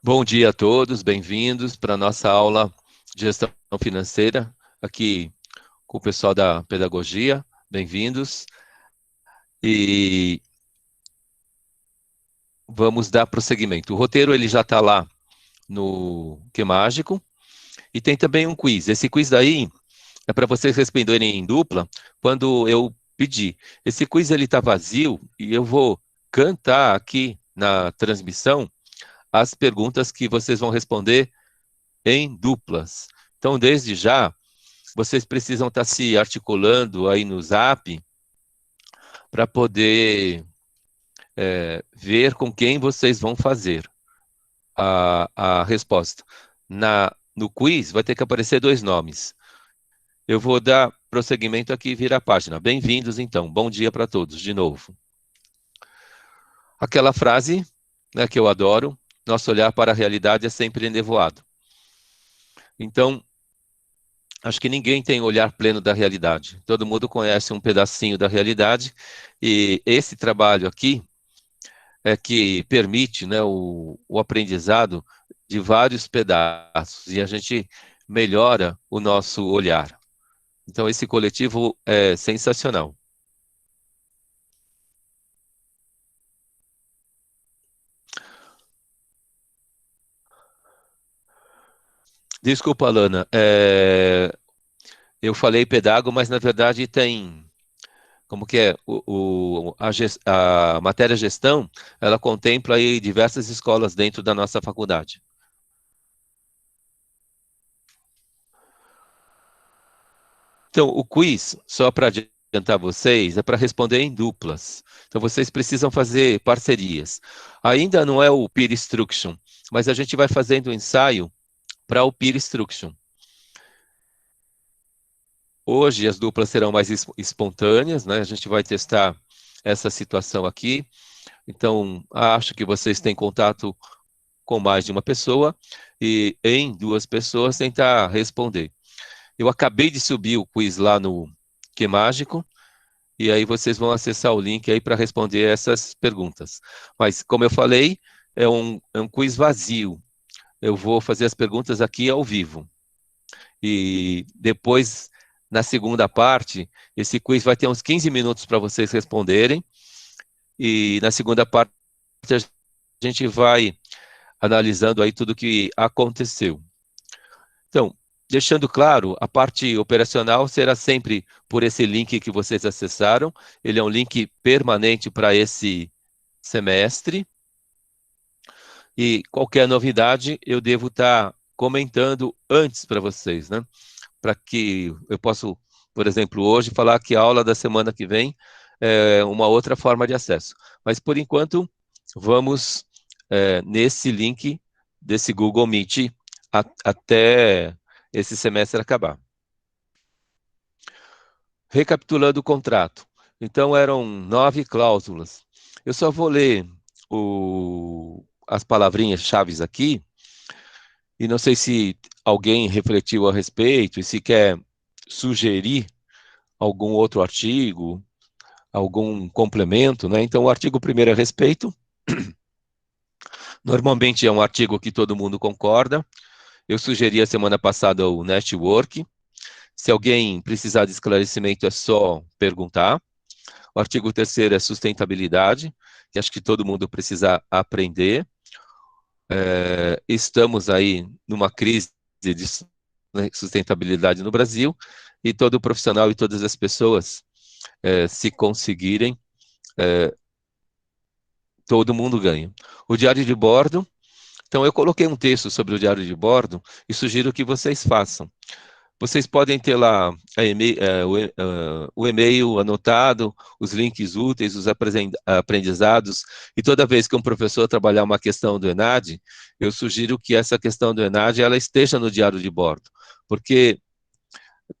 Bom dia a todos, bem-vindos para a nossa aula de gestão financeira, aqui com o pessoal da pedagogia, bem-vindos. E vamos dar prosseguimento. O roteiro ele já está lá no Que Mágico, e tem também um quiz. Esse quiz daí é para vocês responderem em dupla quando eu pedir. Esse quiz ele está vazio e eu vou cantar aqui na transmissão as perguntas que vocês vão responder em duplas. Então, desde já, vocês precisam estar se articulando aí no Zap para poder ver com quem vocês vão fazer a resposta. No quiz vai ter que aparecer 2 nomes. Eu vou dar prosseguimento aqui e virar a página. Bem-vindos, então. Bom dia para todos, de novo. Aquela frase, né, que eu adoro, nosso olhar para a realidade é sempre enevoado. Então, acho que ninguém tem olhar pleno da realidade. Todo mundo conhece um pedacinho da realidade e esse trabalho aqui é que permite, né, o aprendizado de vários pedaços e a gente melhora o nosso olhar. Então, esse coletivo é sensacional. Desculpa, Lana, eu falei pedago, mas na verdade tem, como que é, a matéria gestão, ela contempla aí diversas escolas dentro da nossa faculdade. Então, o quiz, só para adiantar vocês, é para responder em duplas. Então, vocês precisam fazer parcerias. Ainda não é o peer instruction, mas a gente vai fazendo o ensaio para o peer instruction. Hoje as duplas serão mais espontâneas, né? A gente vai testar essa situação aqui. Então, acho que vocês têm contato com mais de uma pessoa e em 2 pessoas tentar responder. Eu acabei de subir o quiz lá no Que Mágico, e aí vocês vão acessar o link aí para responder essas perguntas. Mas, como eu falei, é um quiz vazio. Eu vou fazer as perguntas aqui ao vivo. E depois, na segunda parte, esse quiz vai ter uns 15 minutos para vocês responderem. E na segunda parte, a gente vai analisando aí tudo o que aconteceu. Então, deixando claro, a parte operacional será sempre por esse link que vocês acessaram. Ele é um link permanente para esse semestre. E qualquer novidade eu devo estar comentando antes para vocês, né? Para que eu possa, por exemplo, hoje falar que a aula da semana que vem é uma outra forma de acesso. Mas, por enquanto, vamos nesse link desse Google Meet até esse semestre acabar. Recapitulando o contrato. Então, eram 9 cláusulas. Eu só vou ler as palavrinhas chaves aqui, e não sei se alguém refletiu a respeito e se quer sugerir algum outro artigo, algum complemento, né? Então, o artigo 1º é respeito. Normalmente é um artigo que todo mundo concorda. Eu sugeri a semana passada o network. Se alguém precisar de esclarecimento, é só perguntar. O artigo 3º é sustentabilidade, que acho que todo mundo precisa aprender. Estamos aí numa crise de sustentabilidade no Brasil, e todo profissional e todas as pessoas, se conseguirem, todo mundo ganha. O diário de bordo, então eu coloquei um texto sobre o diário de bordo e sugiro que vocês façam. Vocês podem ter lá o e-mail anotado, os links úteis, os aprendizados, e toda vez que um professor trabalhar uma questão do ENAD, eu sugiro que essa questão do ENAD ela esteja no diário de bordo, porque,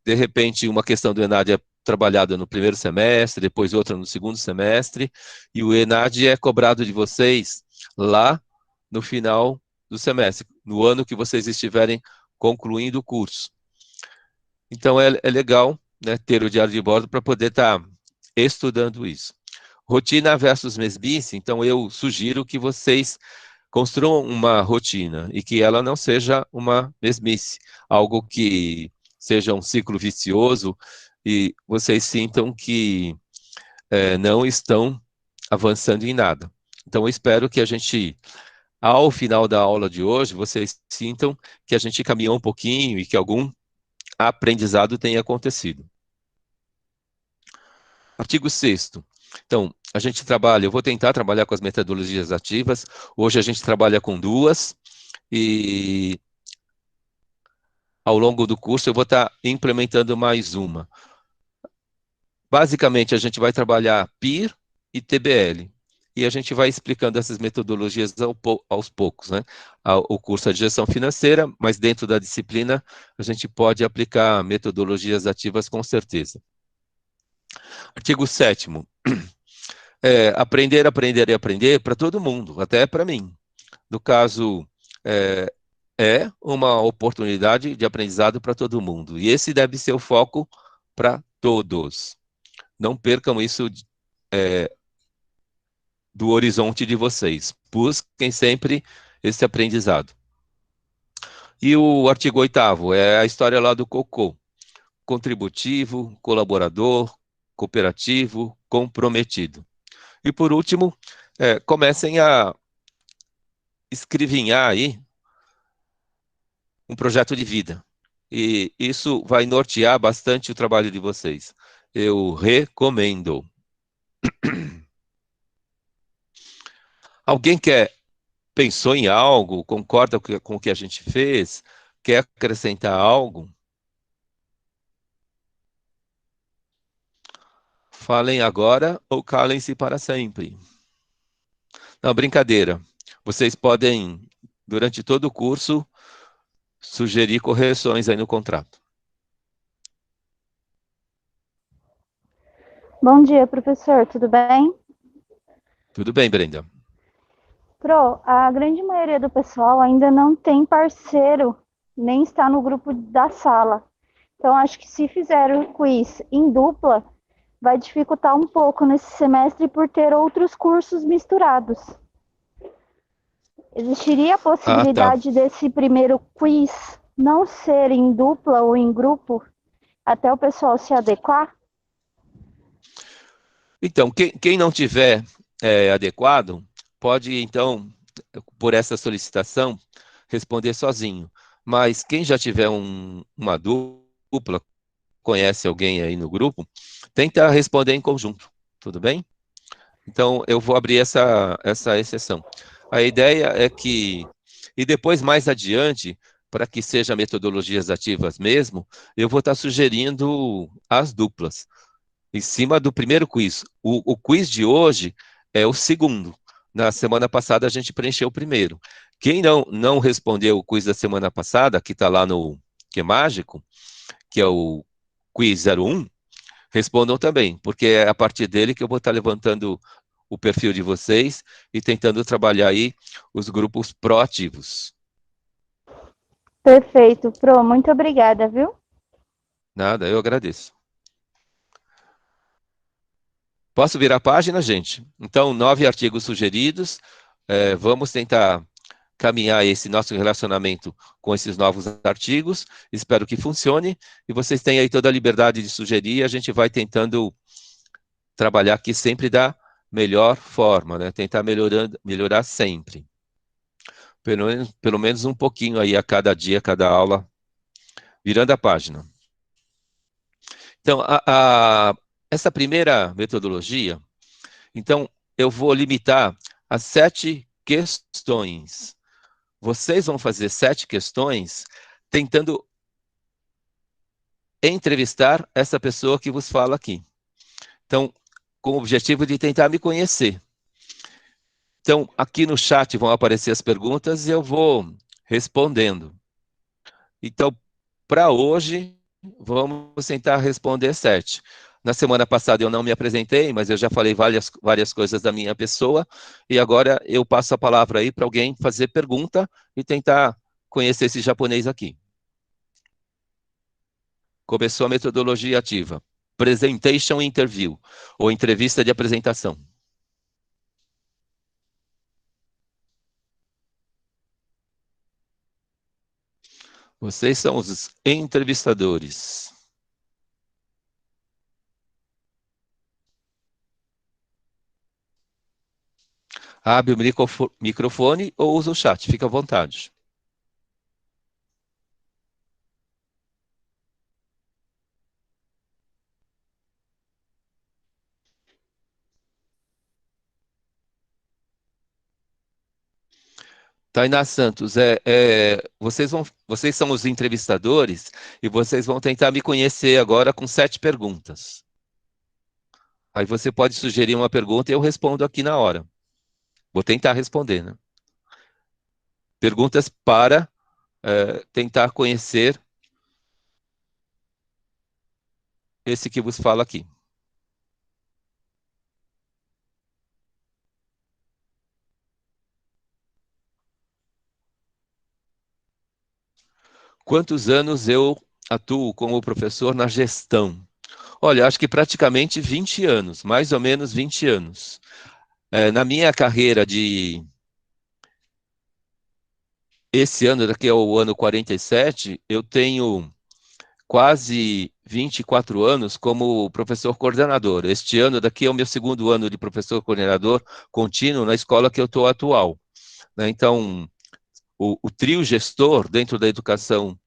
de repente, uma questão do ENAD é trabalhada no 1º semestre, depois outra no 2º semestre, e o ENAD é cobrado de vocês lá no final do semestre, no ano que vocês estiverem concluindo o curso. Então, é legal, né, ter o diário de bordo para poder estar estudando isso. Rotina versus mesmice, então eu sugiro que vocês construam uma rotina e que ela não seja uma mesmice, algo que seja um ciclo vicioso e vocês sintam que não estão avançando em nada. Então, eu espero que a gente, ao final da aula de hoje, vocês sintam que a gente caminhou um pouquinho e que algum aprendizado tenha acontecido. Artigo 6º. Então, a gente trabalha, eu vou tentar trabalhar com as metodologias ativas. Hoje a gente trabalha com duas e ao longo do curso eu vou estar implementando mais uma. Basicamente, a gente vai trabalhar PIR e TBL. E a gente vai explicando essas metodologias aos poucos, né? O curso é de gestão financeira, mas dentro da disciplina a gente pode aplicar metodologias ativas com certeza. Artigo 7º. Aprender, aprender e aprender para todo mundo, até para mim. No caso, é uma oportunidade de aprendizado para todo mundo. E esse deve ser o foco para todos. Não percam isso do horizonte de vocês. Busquem sempre esse aprendizado. E o artigo 8º é a história lá do cocô. Contributivo, colaborador, cooperativo, comprometido. E por último, comecem a escrevinhar aí um projeto de vida. E isso vai nortear bastante o trabalho de vocês. Eu recomendo. Alguém pensou em algo, concorda com o que a gente fez, quer acrescentar algo? Falem agora ou calem-se para sempre. Não, brincadeira. Vocês podem, durante todo o curso, sugerir correções aí no contrato. Bom dia, professor, tudo bem? Tudo bem, Brenda? Pro, a grande maioria do pessoal ainda não tem parceiro, nem está no grupo da sala. Então, acho que se fizer o quiz em dupla, vai dificultar um pouco nesse semestre por ter outros cursos misturados. Existiria a Ah, tá. possibilidade desse primeiro quiz não ser em dupla ou em grupo, até o pessoal se adequar? Então, quem não tiver adequado, pode, então, por essa solicitação, responder sozinho. Mas quem já tiver uma dupla, conhece alguém aí no grupo, tenta responder em conjunto, tudo bem? Então, eu vou abrir essa exceção. A ideia é que, e depois, mais adiante, para que sejam metodologias ativas mesmo, eu vou estar sugerindo as duplas, em cima do primeiro quiz. O quiz de hoje é o segundo. Na semana passada, a gente preencheu o primeiro. Quem não respondeu o quiz da semana passada, que está lá no Que Mágico, que é o quiz 01, respondam também, porque é a partir dele que eu vou estar levantando o perfil de vocês e tentando trabalhar aí os grupos proativos. Perfeito, Pro, muito obrigada, viu? Nada, eu agradeço. Posso virar a página, gente? Então, 9 artigos sugeridos. Vamos tentar caminhar esse nosso relacionamento com esses novos artigos. Espero que funcione. E vocês têm aí toda a liberdade de sugerir. A gente vai tentando trabalhar aqui sempre da melhor forma, né? Tentar melhorar sempre. Pelo menos um pouquinho aí a cada dia, a cada aula, virando a página. Então, essa primeira metodologia, então, eu vou limitar a 7 questões. Vocês vão fazer 7 questões tentando entrevistar essa pessoa que vos fala aqui. Então, com o objetivo de tentar me conhecer. Então, aqui no chat vão aparecer as perguntas e eu vou respondendo. Então, para hoje, vamos tentar responder 7. Na semana passada eu não me apresentei, mas eu já falei várias coisas da minha pessoa, e agora eu passo a palavra aí para alguém fazer pergunta e tentar conhecer esse japonês aqui. Começou a metodologia ativa. Presentation Interview, ou entrevista de apresentação. Vocês são os entrevistadores. Abre o microfone ou usa o chat, fica à vontade. Tainá Santos, vocês são os entrevistadores e vocês vão tentar me conhecer agora com 7 perguntas. Aí você pode sugerir uma pergunta e eu respondo aqui na hora. Vou tentar responder, né? Perguntas para tentar conhecer esse que vos fala aqui. Quantos anos eu atuo como professor na gestão? Olha, acho que praticamente 20 anos, mais ou menos 20 anos. Na minha carreira de esse ano, daqui ao ano 47, eu tenho quase 24 anos como professor coordenador. Este ano, daqui é o meu segundo ano de professor coordenador contínuo na escola que eu estou atual, né? Então, o trio gestor dentro da educação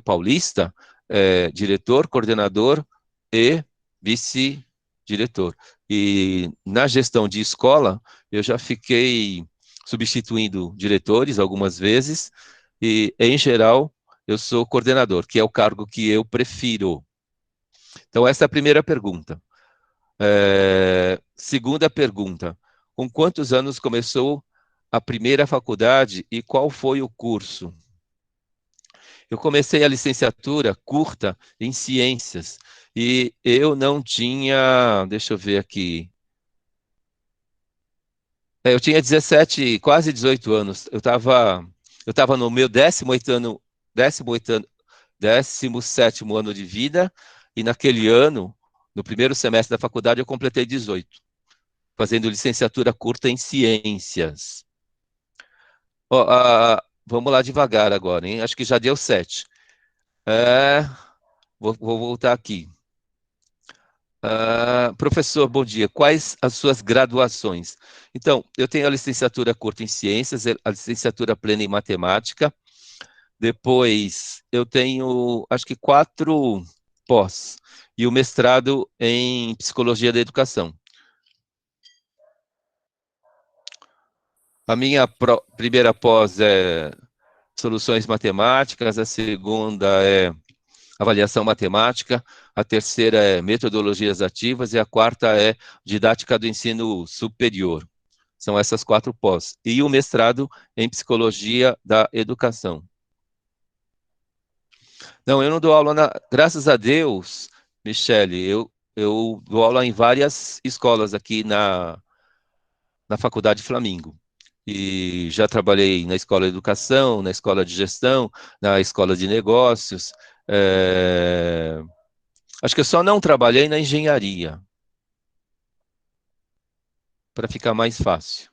paulista é diretor, coordenador e vice-diretor. E na gestão de escola, eu já fiquei substituindo diretores algumas vezes, e, em geral, eu sou coordenador, que é o cargo que eu prefiro. Então, essa é a primeira pergunta. Segunda pergunta: com quantos anos começou a primeira faculdade e qual foi o curso? Eu comecei a licenciatura curta em ciências e eu não tinha, deixa eu ver aqui, eu tinha 17, quase 18 anos. Eu tava no meu 17º ano de vida, e naquele ano, no primeiro semestre da faculdade, eu completei 18, fazendo licenciatura curta em ciências. Ó, vamos lá devagar agora, hein? Acho que já deu 7. É, vou voltar aqui. Professor, bom dia. Quais as suas graduações? Então, eu tenho a licenciatura curta em ciências, a licenciatura plena em matemática. Depois, eu tenho, acho que 4 pós e o mestrado em psicologia da educação. A minha primeira pós é soluções matemáticas, a segunda é avaliação matemática, a terceira é metodologias ativas e a quarta é didática do ensino superior. São essas 4 pós. E o mestrado em psicologia da educação. Não, eu não dou aula, graças a Deus, Michele, eu dou aula em várias escolas aqui na Faculdade Flamingo. E já trabalhei na escola de educação, na escola de gestão, na escola de negócios. Acho que eu só não trabalhei na engenharia, para ficar mais fácil,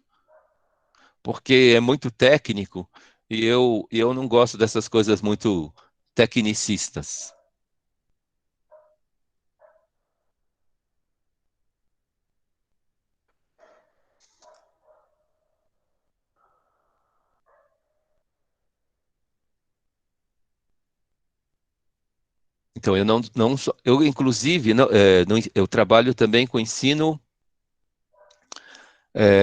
porque é muito técnico e eu não gosto dessas coisas muito tecnicistas. Então, eu inclusive, eu trabalho também com ensino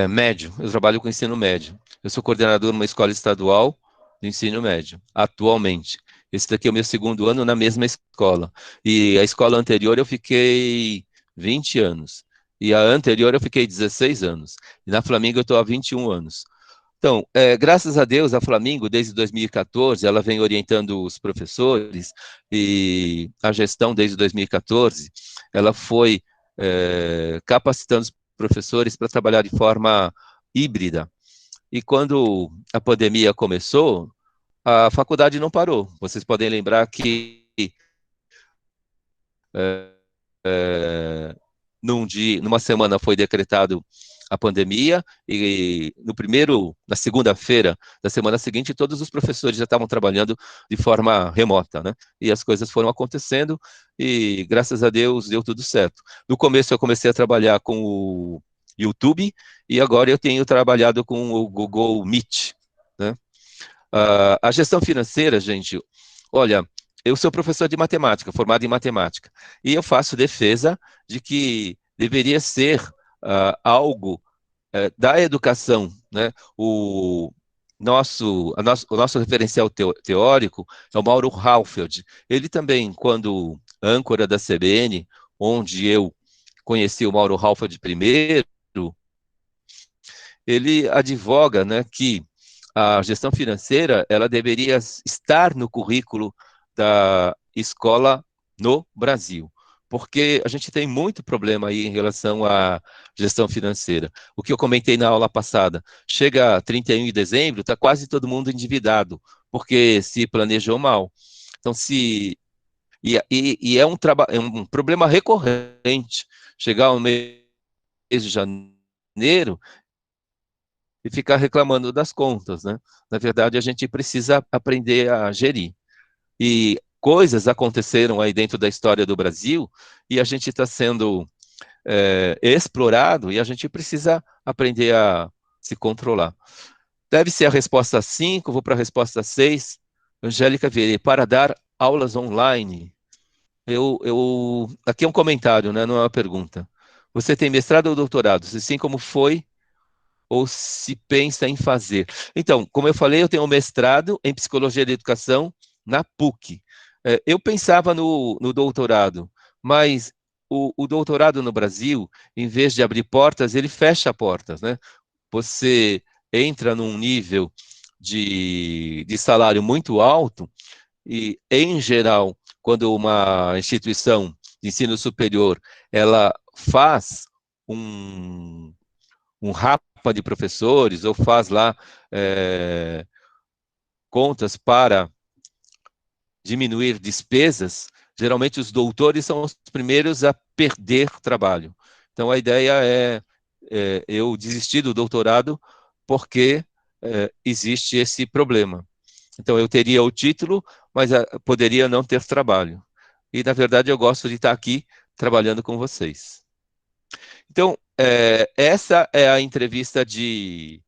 médio, eu trabalho com ensino médio. Eu sou coordenador de uma escola estadual de ensino médio, atualmente. Esse daqui é o meu segundo ano na mesma escola. E a escola anterior eu fiquei 20 anos. E a anterior eu fiquei 16 anos. E na Flamengo eu estou há 21 anos. Então, graças a Deus, a Flamengo, desde 2014, ela vem orientando os professores e a gestão desde 2014, ela foi capacitando os professores para trabalhar de forma híbrida. E quando a pandemia começou, a faculdade não parou. Vocês podem lembrar que numa semana foi decretado a pandemia, e na segunda-feira da semana seguinte, todos os professores já estavam trabalhando de forma remota, né? E as coisas foram acontecendo, e graças a Deus deu tudo certo. No começo eu comecei a trabalhar com o YouTube, e agora eu tenho trabalhado com o Google Meet, né? A gestão financeira, gente, olha, eu sou professor de matemática, formado em matemática, e eu faço defesa de que deveria ser algo da educação, né? O nosso referencial teórico é o Mauro Halfeld. Ele também, quando âncora da CBN, onde eu conheci o Mauro Halfeld primeiro, ele advoga, né, que a gestão financeira ela deveria estar no currículo da escola no Brasil, porque a gente tem muito problema aí em relação à gestão financeira. O que eu comentei na aula passada, chega a 31 de dezembro, está quase todo mundo endividado, porque se planejou mal. Então, é um problema recorrente chegar ao mês de janeiro e ficar reclamando das contas, né? Na verdade, a gente precisa aprender a gerir. E coisas aconteceram aí dentro da história do Brasil e a gente está sendo explorado e a gente precisa aprender a se controlar. Deve ser a resposta 5, vou para a resposta 6. Angélica Vieira, para dar aulas online. Aqui é um comentário, né? Não é uma pergunta. Você tem mestrado ou doutorado? Se sim, como foi ou se pensa em fazer? Então, como eu falei, eu tenho um mestrado em Psicologia da Educação na PUC. Eu pensava no doutorado, mas o doutorado no Brasil, em vez de abrir portas, ele fecha portas, né? Você entra num nível de salário muito alto e, em geral, quando uma instituição de ensino superior ela faz um rapa de professores ou faz lá contas para diminuir despesas, geralmente os doutores são os primeiros a perder trabalho. Então a ideia é eu desistir do doutorado porque existe esse problema. Então eu teria o título, mas poderia não ter trabalho. E na verdade eu gosto de estar aqui trabalhando com vocês. Então, essa é a entrevista de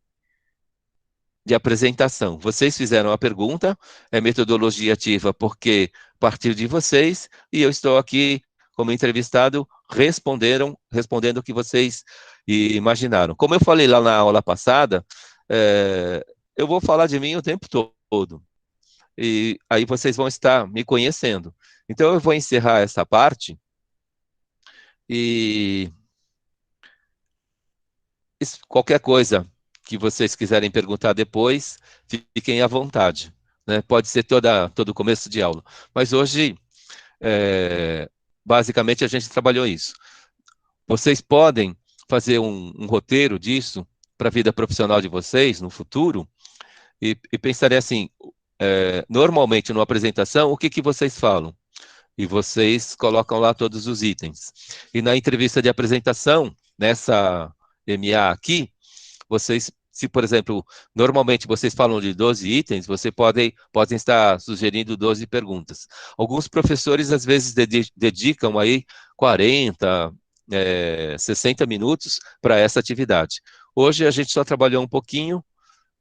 apresentação. Vocês fizeram a pergunta, é metodologia ativa porque partiu de vocês, e eu estou aqui como entrevistado respondendo o que vocês imaginaram. Como eu falei lá na aula passada, eu vou falar de mim o tempo todo, e aí vocês vão estar me conhecendo. Então eu vou encerrar essa parte, e qualquer coisa que vocês quiserem perguntar depois, fiquem à vontade, né? Pode ser todo o começo de aula. Mas hoje, basicamente, a gente trabalhou isso. Vocês podem fazer um roteiro disso para a vida profissional de vocês no futuro e pensarem assim, normalmente, numa apresentação, o que que vocês falam? E vocês colocam lá todos os itens. E na entrevista de apresentação, nessa MA aqui, vocês, se por exemplo, normalmente vocês falam de 12 itens, vocês podem estar sugerindo 12 perguntas. Alguns professores, às vezes, dedicam aí 40, 60 minutos para essa atividade. Hoje a gente só trabalhou um pouquinho,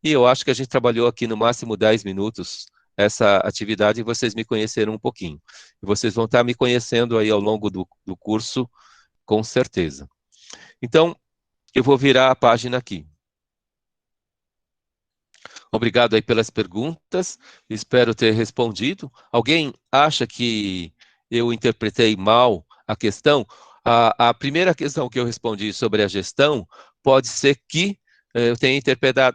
e eu acho que a gente trabalhou aqui no máximo 10 minutos essa atividade, e vocês me conheceram um pouquinho. E vocês vão estar me conhecendo aí ao longo do curso, com certeza. Então, eu vou virar a página aqui. Obrigado aí pelas perguntas, espero ter respondido. Alguém acha que eu interpretei mal a questão? A primeira questão que eu respondi sobre a gestão pode ser que eu tenha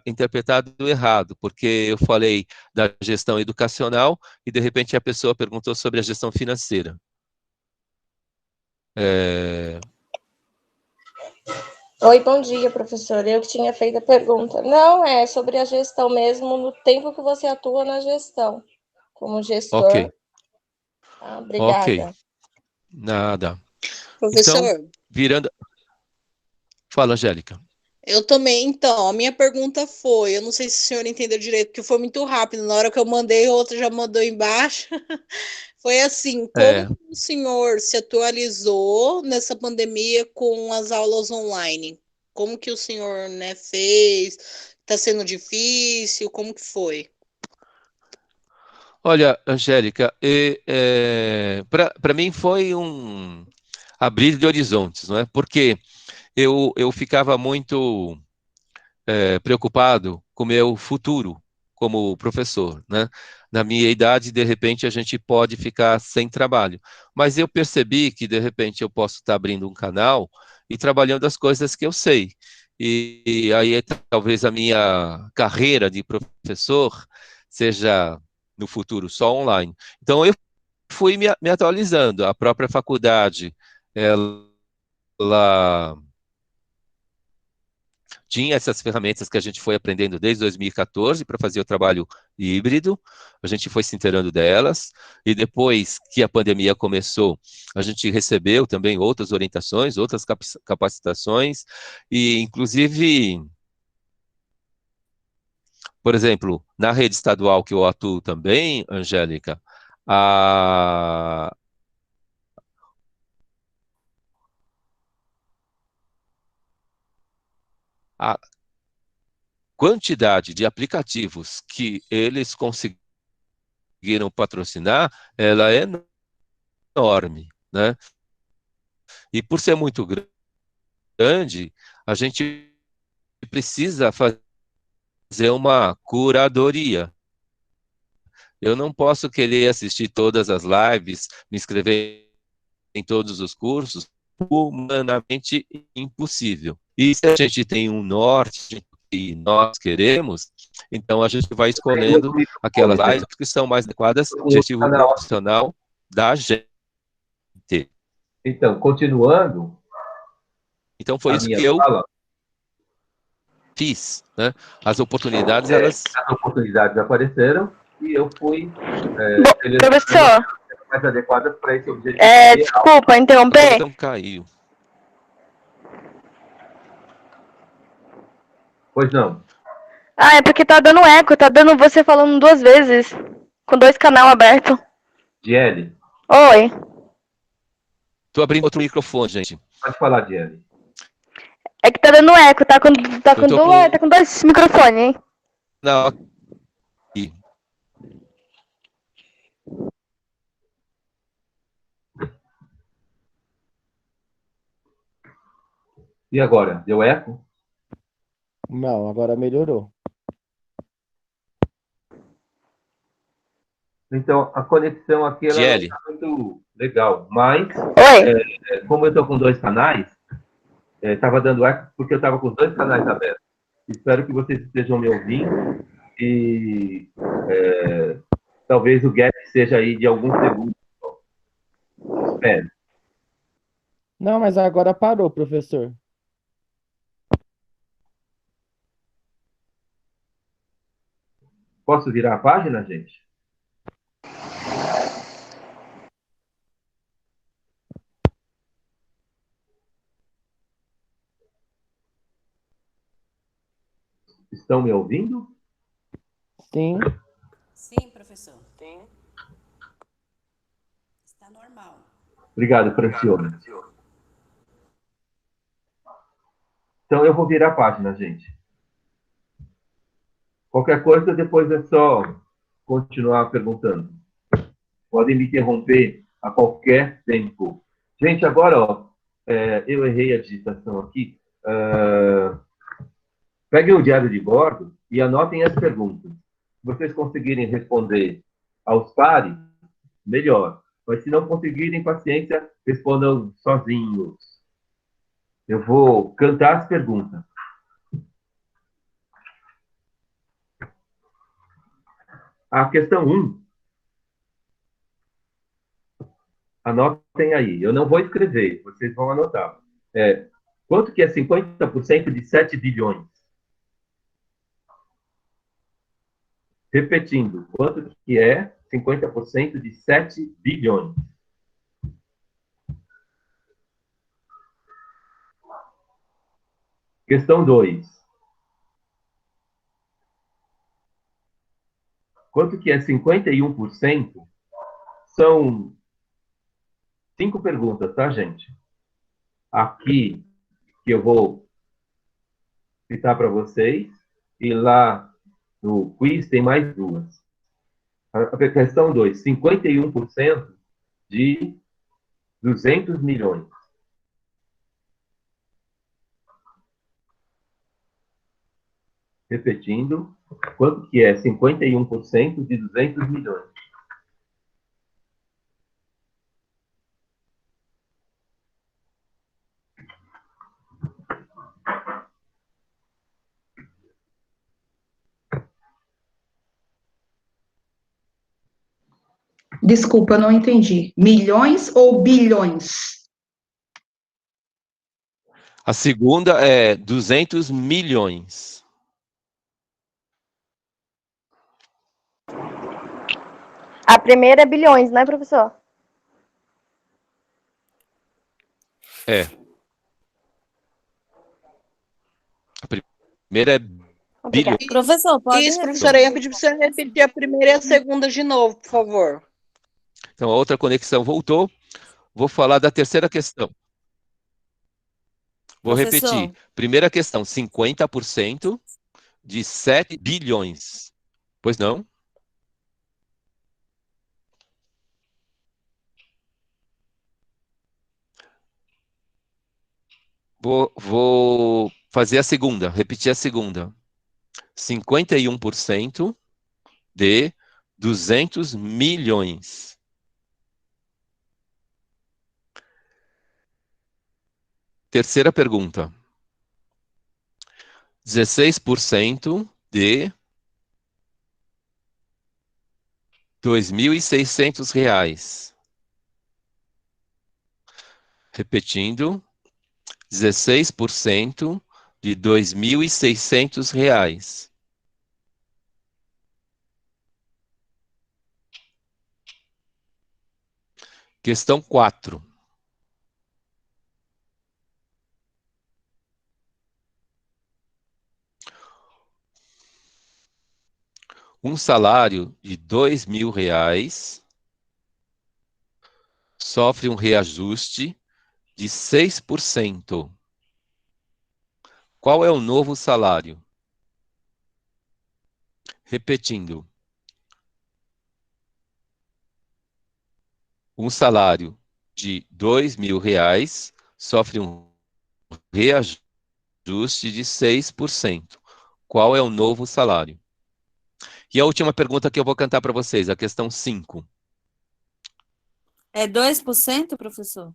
interpretado errado, porque eu falei da gestão educacional e, de repente, a pessoa perguntou sobre a gestão financeira. Oi, bom dia, professor. Eu que tinha feito a pergunta. Não, é sobre a gestão mesmo, no tempo que você atua na gestão, como gestor. Ok, ok, Obrigada. nada. Então, Professor, virando... Fala, Angélica. Eu também, então, a minha pergunta foi, eu não sei se o senhor entendeu direito, porque foi muito rápido, na hora que eu mandei, outra já mandou embaixo. Foi assim, como É, o senhor se atualizou nessa pandemia com as aulas online? Como que o senhor, né, fez? Está sendo difícil? Como que foi? olha, Angélica, para mim foi um abrir de horizontes, não é? Porque eu ficava muito preocupado com o meu futuro como professor, né? Na minha idade, de repente, a gente pode ficar sem trabalho. Mas eu percebi que, de repente, eu posso estar abrindo um canal e trabalhando as coisas que eu sei. E aí, talvez a minha carreira de professor seja, no futuro, só online. Então, eu fui me atualizando. A própria faculdade, ela tinha essas ferramentas que a gente foi aprendendo desde 2014 para fazer o trabalho híbrido, a gente foi se inteirando delas, e depois que a pandemia começou, a gente recebeu também outras orientações, outras capacitações, e inclusive, por exemplo, na rede estadual que eu atuo também, Angélica, a, a quantidade de aplicativos que eles conseguiram patrocinar, ela é enorme, né? E por ser muito grande, a gente precisa fazer uma curadoria. Eu não posso querer assistir todas as lives, me inscrever em todos os cursos, humanamente impossível. E se a gente tem um norte e nós queremos, então a gente vai Tem outro escolhendo aquelas microfone, lives gente. que são mais adequadas ao Outro objetivo canal. profissional da gente. Então, continuando Então foi a isso minha que eu fala, fiz, né? As oportunidades, elas... as oportunidades apareceram e eu fui Bom, selecionando professor, as mais adequadas para esse objetivo real. desculpa A interromper. conexão caiu. Pois não. Ah, é porque tá dando eco, tá dando você falando duas vezes, com dois canal aberto. Diele, Oi. Tô abrindo outro microfone, gente. pode falar, Diele. É que tá dando eco, Eu tô com tá com dois microfones, hein? não aqui. E agora? Deu eco? Não, agora melhorou. Então, a conexão aqui ela não Gelli, está muito legal. Mas, Oi. como eu estou com dois canais, estava dando eco porque eu estava com os dois canais abertos. Espero que vocês estejam me ouvindo e talvez o gap seja aí de alguns segundos. Espero. Não, mas agora parou, professor. Posso virar a página, gente? Estão me ouvindo? Sim. Sim, professor. Sim. Está normal. Obrigado, Francione. Então, eu vou virar a página, gente. Qualquer coisa, depois é só continuar perguntando. Podem me interromper a qualquer tempo. Gente, agora, ó, eu errei a digitação aqui. Peguem o diário de bordo e anotem as perguntas. Se vocês conseguirem responder aos pares, melhor. Mas se não conseguirem, paciência, respondam sozinhos. Eu vou cantar as perguntas. A questão 1, anotem aí. Eu não vou escrever, vocês vão anotar. Quanto que é 50% de 7 bilhões? Repetindo, quanto que é 50% de 7 bilhões? Questão 2. Quanto que é 51%? São 5 perguntas, tá, gente? Aqui, que eu vou citar para vocês, e lá no quiz tem mais 2. A questão 2, 51% de 200 milhões. Repetindo, quanto que é 51% de 200 milhões? Desculpa, eu não entendi. Milhões ou bilhões? A segunda é 200 milhões. A primeira é bilhões, né, professor? É. A primeira é Obrigada. bilhões. Professor, pode Isso, repetir? professora, eu ia pedir para você repetir a primeira e a segunda de novo, por favor. Então, a outra conexão voltou. Vou falar da terceira questão. Vou Professor. repetir. Primeira questão, 50% de 7 bilhões. Pois não? Vou fazer a segunda, repetir a segunda. 51% de 200 milhões. Terceira pergunta. 16% de R$ 2.600. Repetindo, 16% de R$ 2.600. Questão 4. Um salário de R$ 2.000 sofre um reajuste de 6%. Qual é o novo salário? Repetindo. Um salário de R$ 2.000 sofre um reajuste de 6%. Qual é o novo salário? E a última pergunta que eu vou cantar para vocês, a questão 5. É 2%, professor?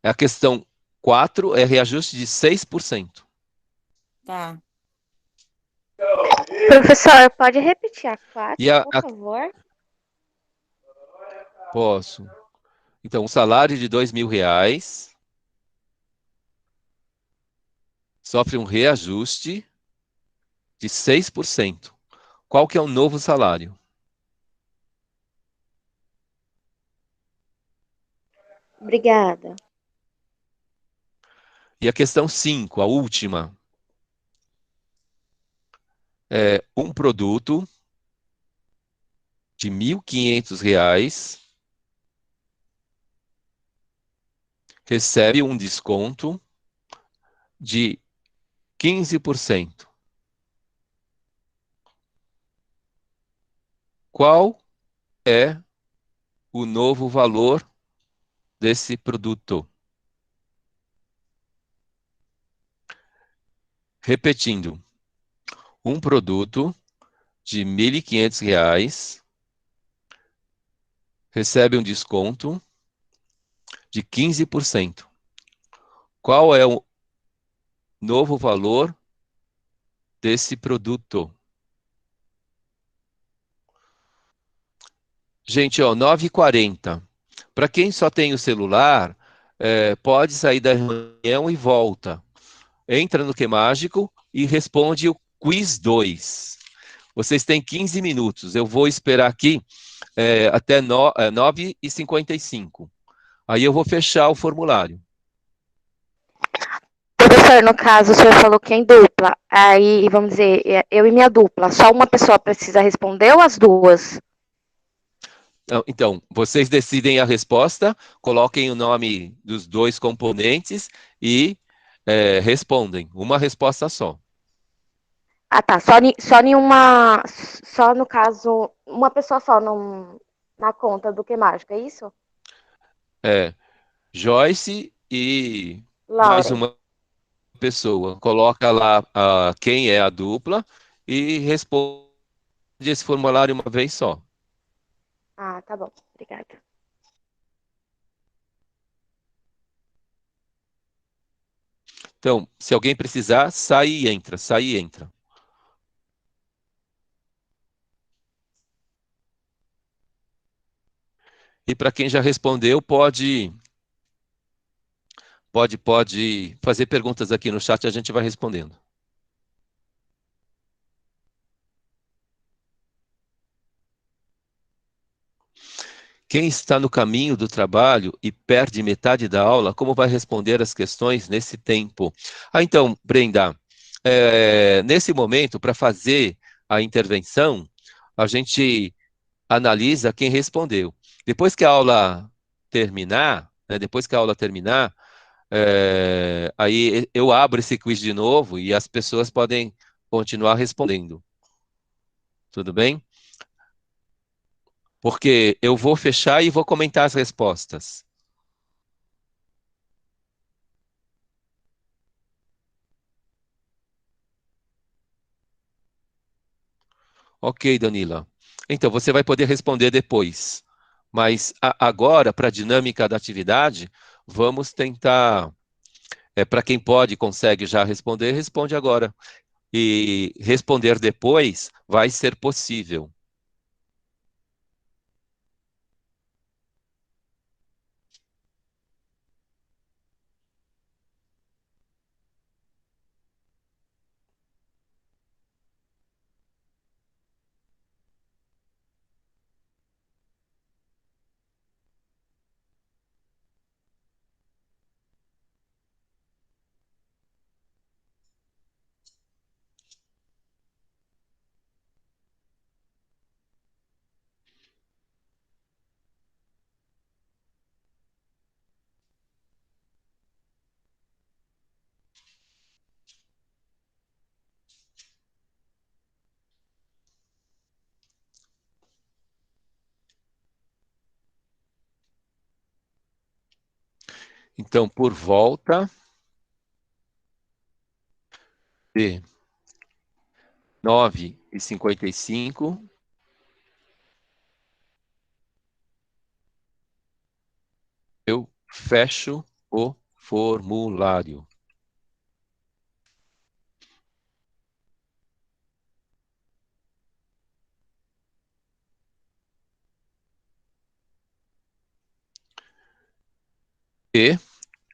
A questão 4 é reajuste de 6%. Tá. Professor, pode repetir a 4, por E favor? Posso. Então, um salário de R$ 2.000 sofre um reajuste de 6%. Qual que é o novo salário? Obrigada. E a questão 5, a última. É um produto de R$ 1.500 recebe um desconto de 15%. Qual é o novo valor desse produto? Repetindo, um produto de R$ 1.500 recebe um desconto de 15%. Qual é o novo valor desse produto? Gente, ó, 9h40. Para quem só tem o celular, pode sair da reunião e volta. Entra no Que Mágico e responde o quiz 2. Vocês têm 15 minutos. Eu vou esperar aqui até 9h55. Aí eu vou fechar o formulário. Professor, no caso, o senhor falou que é em dupla. Aí, vamos dizer, eu e minha dupla, só uma pessoa precisa responder ou as duas? Então, vocês decidem a resposta, coloquem o nome dos dois componentes e respondem. Uma resposta só. Ah, tá. Só nenhuma. Só no caso, uma pessoa só na conta do que mágico, é isso? É, Joyce e mais Lauren. uma pessoa. Coloca lá quem é a dupla e responde esse formulário uma vez só. Ah, tá bom. Obrigada. Então, se alguém precisar, sai e entra, sai e entra. E para quem já respondeu, pode fazer perguntas aqui no chat e a gente vai respondendo. Quem está no caminho do trabalho e perde metade da aula, como vai responder as questões nesse tempo? Então, Brenda, nesse momento, para fazer a intervenção, a gente analisa quem respondeu. Depois que a aula terminar, né, aí eu abro esse quiz de novo e as pessoas podem continuar respondendo. Tudo bem? Porque eu vou fechar e vou comentar as respostas. Ok, Danila. Então, você vai poder responder depois. Mas agora, para a dinâmica da atividade, vamos tentar. Para quem pode, consegue já responder, responde agora. E responder depois vai ser possível. Então, por volta de 9h55, eu fecho o formulário. E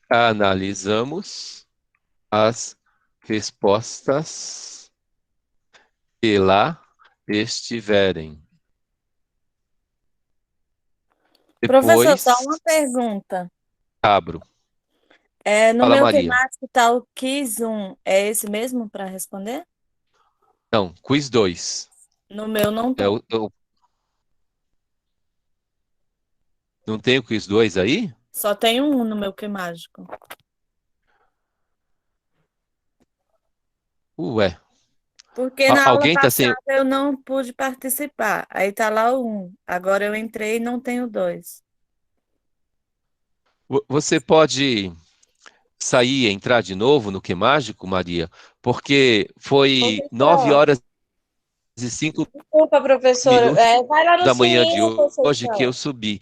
analisamos as respostas que lá estiverem. Professor, só Depois, uma pergunta. abro. No Fala, meu Maria. temático tá o Quiz 1, é esse mesmo para responder? Não, quiz 2. No meu não tem. Não tem o quiz 2 aí? Só tem um no meu que mágico. Ué. Porque na aula Alguém está sem. passada eu não pude participar. Aí tá lá o 1. Agora eu entrei e não tenho 2. Você pode sair e entrar de novo no Que Mágico, Maria? Porque foi 9 Professor, horas e 5 desculpa, professor. minutos Vai lá no da manhã de sininho, hoje que eu Conceição. subi.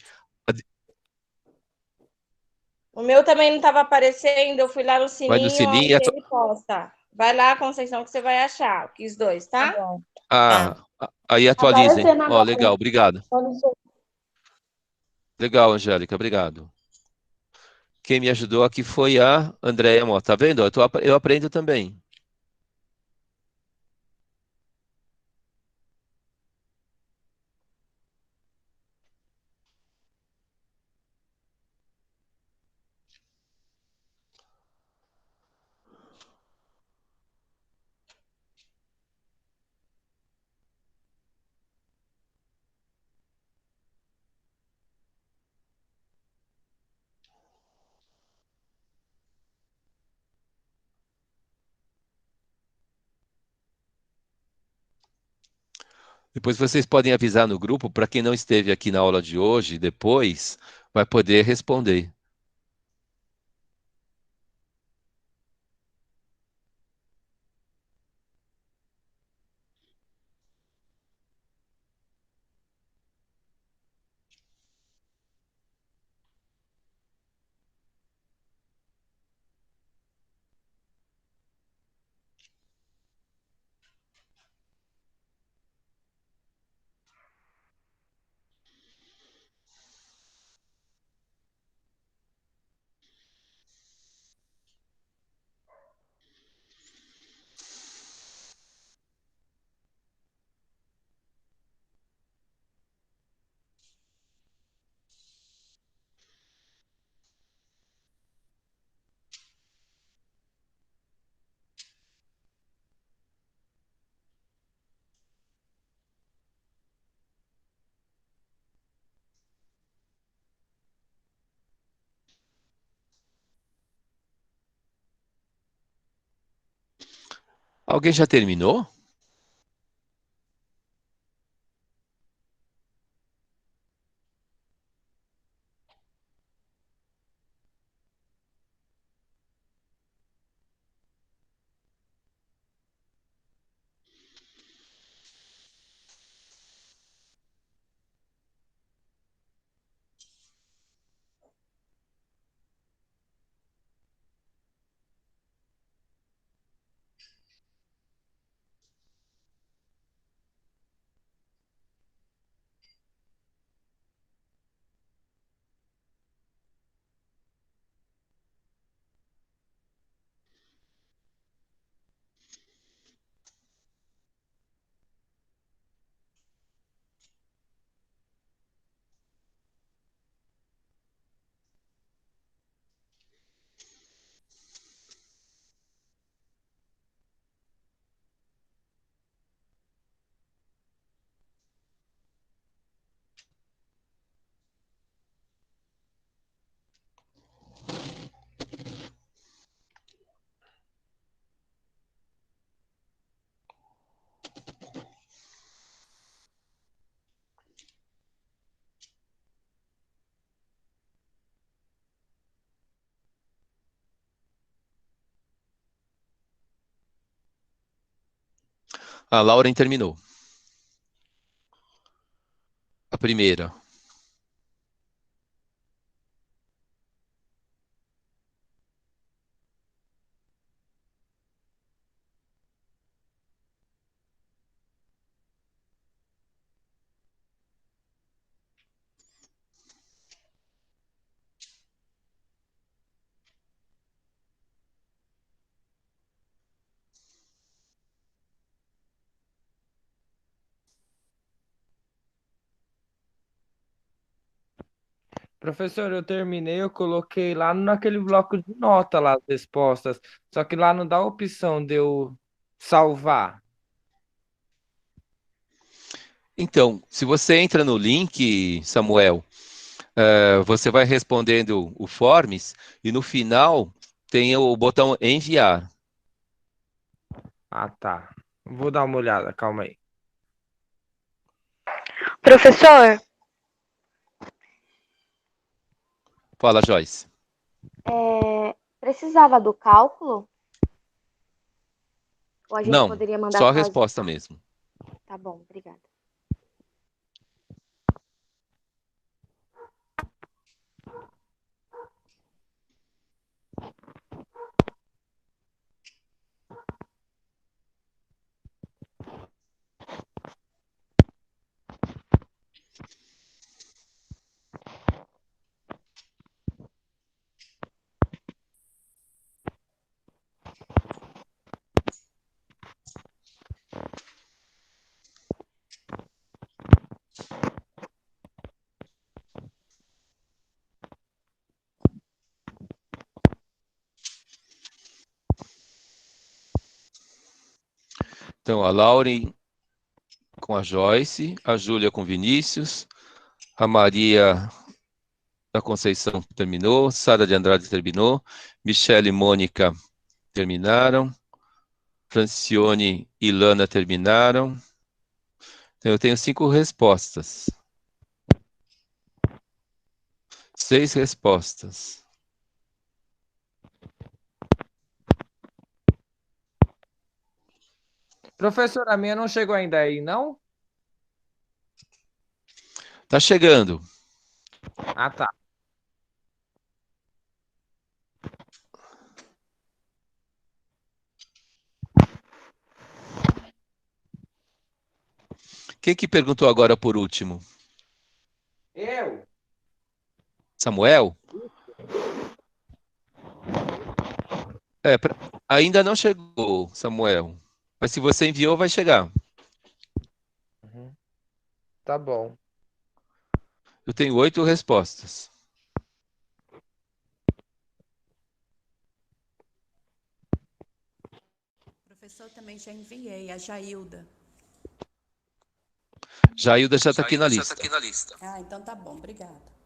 O meu também não estava aparecendo, eu fui lá no Vai no sininho, sininho. onde ele posta. Vai lá, Conceição, que você vai achar. Quis dois, Tá tá? bom. Ah, Tá. aí atualizem. Aparecendo Ó, agora. legal, obrigado. Legal, Angélica, obrigado. Quem me ajudou aqui foi a Andréia Mota. Tá vendo? Eu aprendo também. Depois vocês podem avisar no grupo, para quem não esteve aqui na aula de hoje, depois vai poder responder. Alguém já terminou? A Lauren terminou. A primeira. Professor, eu terminei, eu coloquei lá naquele bloco de nota lá as respostas. Só que lá não dá a opção de eu salvar. Então, se você entra no link, Samuel, você vai respondendo o Forms e no final tem o botão enviar. Ah, tá. Vou dar uma olhada, calma aí. Professor, Fala, Joyce. precisava do cálculo? Ou a gente Não, poderia mandar só a fazer? resposta mesmo. Tá bom, obrigada. Então, a Lauren com a Joyce, a Júlia com Vinícius, a Maria da Conceição terminou, Sara de Andrade terminou, Michele e Mônica terminaram, Francione e Lana terminaram, Então, eu tenho 5 respostas. 6 respostas. Professor, a minha não chegou ainda aí, não? Tá chegando. Ah, tá. Quem que perguntou agora por último? Eu? Samuel? Ainda não chegou, Samuel. Mas se você enviou, vai chegar. Uhum. Tá bom. Eu tenho 8 respostas. Professor, também já enviei, a Jailda. Jailda já está aqui na lista. Ah, então tá bom, obrigada.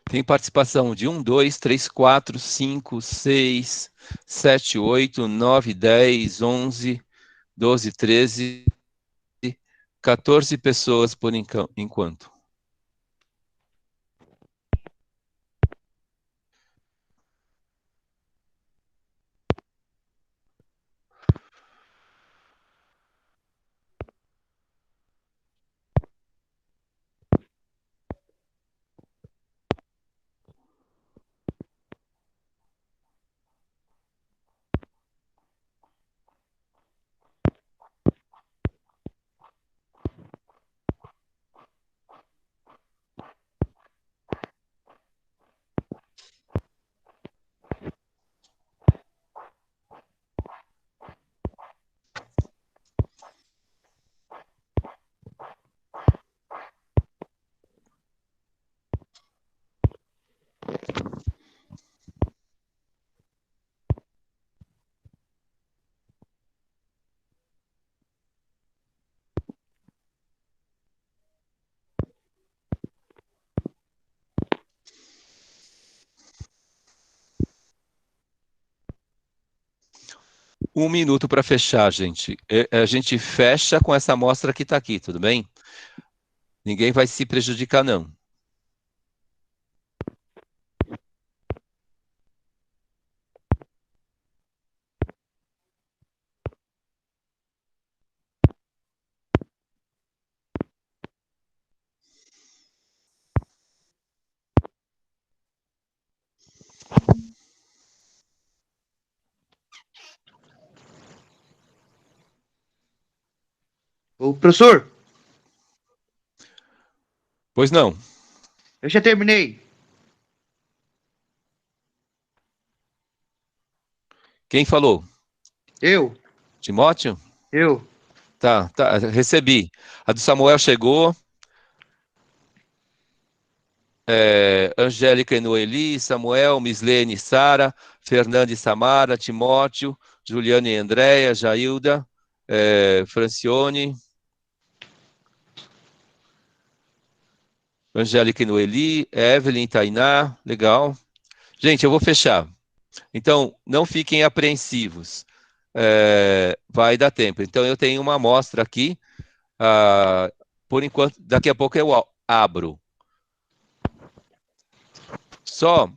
Tem participação de 1, 2, 3, 4, 5, 6, 7, 8, 9, 10, 11, 12, 13, 14 pessoas por enquanto. Um minuto para fechar, gente. A gente fecha com essa amostra que está aqui, tudo bem? Ninguém vai se prejudicar, não. Ô, professor, Pois não. eu já terminei. Quem falou? Eu, Timóteo? eu. Tá, recebi. A do Samuel chegou. Angélica e Noeli, Samuel, Mislene, Sara, Fernanda e Samara, Timóteo, Juliana e Andréia, Jailda, Francione, Angélica e Noeli, Evelyn, Tainá, legal. Gente, eu vou fechar. Então, não fiquem apreensivos. Vai dar tempo. Então, eu tenho uma amostra aqui. Por enquanto, daqui a pouco eu abro. Só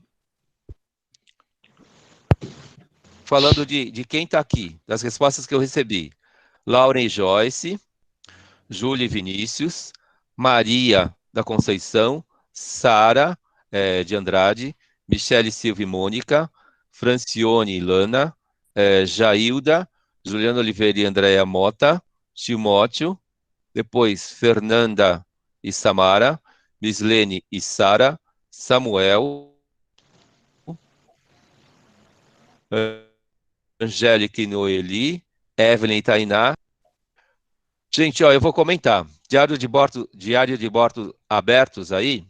falando de quem está aqui, das respostas que eu recebi. Lauren e Joyce, Júlia e Vinícius, Maria da Conceição, Sara de Andrade, Michele Silva e Mônica, Francione e Lana, Jailda, Juliana Oliveira e Andréa Mota, Timóteo, depois Fernanda e Samara, Mislene e Sara, Samuel, Angélica e Noeli, Evelyn e Tainá. Gente, ó, eu vou comentar. Diário de bordo abertos aí.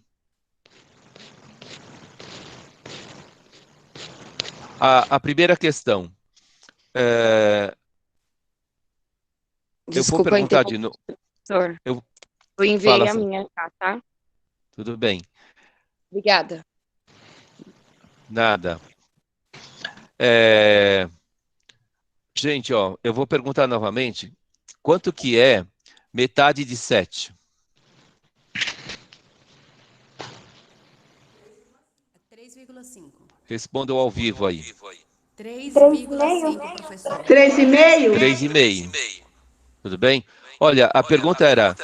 A primeira questão. Eu vou perguntar de novo. Eu enviei a minha já, tá? Tudo bem. Obrigada. Nada. Gente, ó, eu vou perguntar novamente. Quanto que é metade de 7? 3,5. Respondam ao vivo aí. 3,5, professor. 3,5? 3,5. Tudo bem? Olha, a pergunta era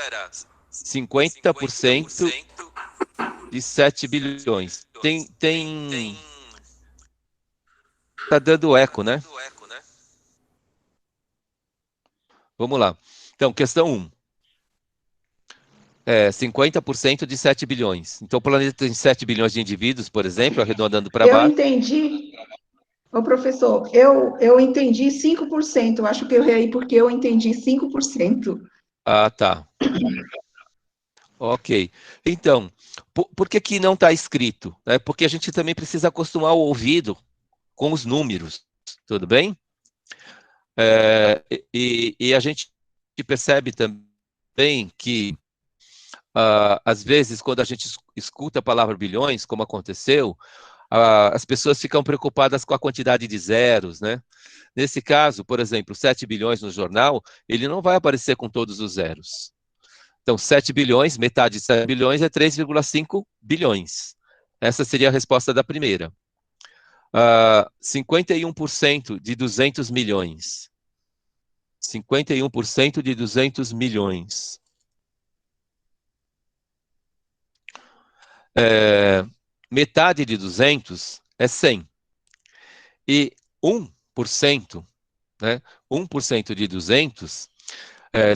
50% de 7 bilhões. Tá dando eco, né? Vamos lá. Então, questão 1. 50% de 7 bilhões. Então, o planeta tem 7 bilhões de indivíduos, por exemplo, arredondando para baixo. Eu entendi. Ô, professor, eu entendi 5%. Eu acho que eu errei porque eu entendi 5%. Ah, tá. Ok. Então, por que não está escrito? Porque a gente também precisa acostumar o ouvido com os números, tudo bem? E a gente percebe também que, às vezes, quando a gente escuta a palavra bilhões, como aconteceu, as pessoas ficam preocupadas com a quantidade de zeros, né? Nesse caso, por exemplo, 7 bilhões no jornal, ele não vai aparecer com todos os zeros. Então, 7 bilhões, metade de 7 bilhões é 3,5 bilhões. Essa seria a resposta da primeira. 51% de 200 milhões. 51% de 200 milhões. Metade de 200 é 100. E 1%, né? 1% de 200,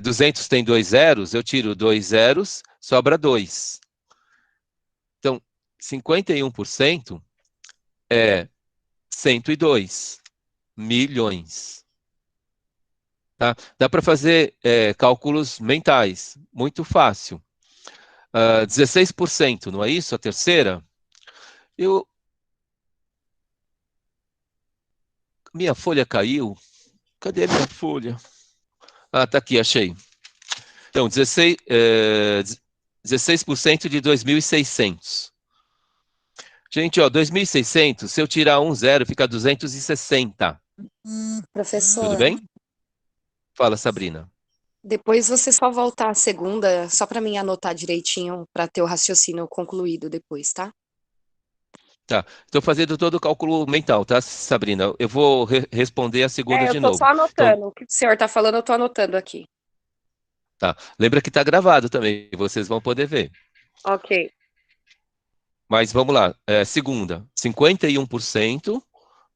200 tem 2 zeros, eu tiro 2 zeros, sobra 2. Então, 51% é 102 milhões. Tá? Dá para fazer cálculos mentais, muito fácil. 16%, não é isso? A terceira? Minha folha caiu. Cadê a minha folha? Ah, tá aqui, achei. Então, 16% de 2.600. Gente, ó, 2.600, se eu tirar um zero, fica 260. Professor, Tudo bem? Fala, Sabrina. depois você só voltar à segunda, só para mim anotar direitinho, para ter o raciocínio concluído depois, tá? Tá, estou fazendo todo o cálculo mental, tá, Sabrina? Eu vou responder a segunda de Eu tô novo. só anotando. Então, O que o senhor tá falando, eu tô anotando aqui. tá. Lembra que está gravado também, vocês vão poder ver. Ok. Mas vamos lá. Segunda, 51%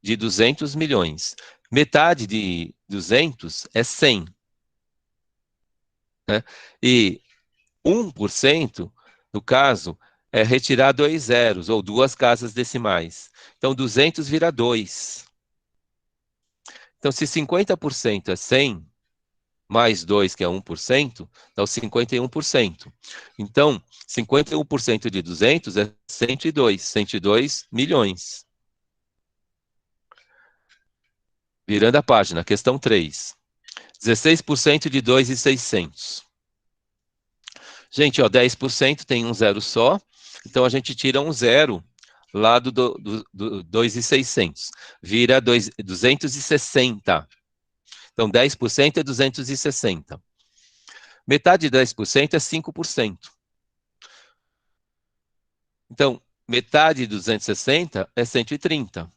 de 200 milhões. Metade de 200 é 100. Né? E 1%, no caso, é retirar 2 zeros, ou 2 casas decimais. Então, 200 vira 2. Então, se 50% é 100, mais 2, que é 1%, dá os 51%. Então, 51% de 200 é 102 milhões. Virando a página, questão 3. 16% de 2.600. Gente, ó, 10% tem um zero só, então a gente tira um zero lá do 2.600. Vira 260. Então, 10% é 260. Metade de 10% é 5%. Então, metade de 260 é 130.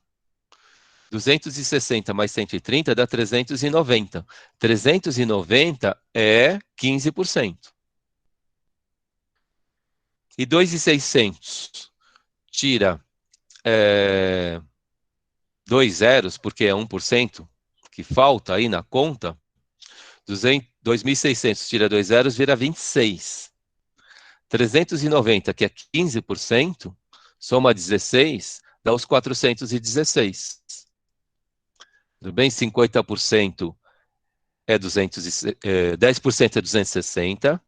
260 mais 130 dá 390. 390 é 15%. E 2.600 tira 2 zeros, porque é 1% que falta aí na conta. 2.600 tira 2 zeros, vira 26. 390, que é 15%, soma 16, dá os 416. Tudo bem? 50% é 10% é 260,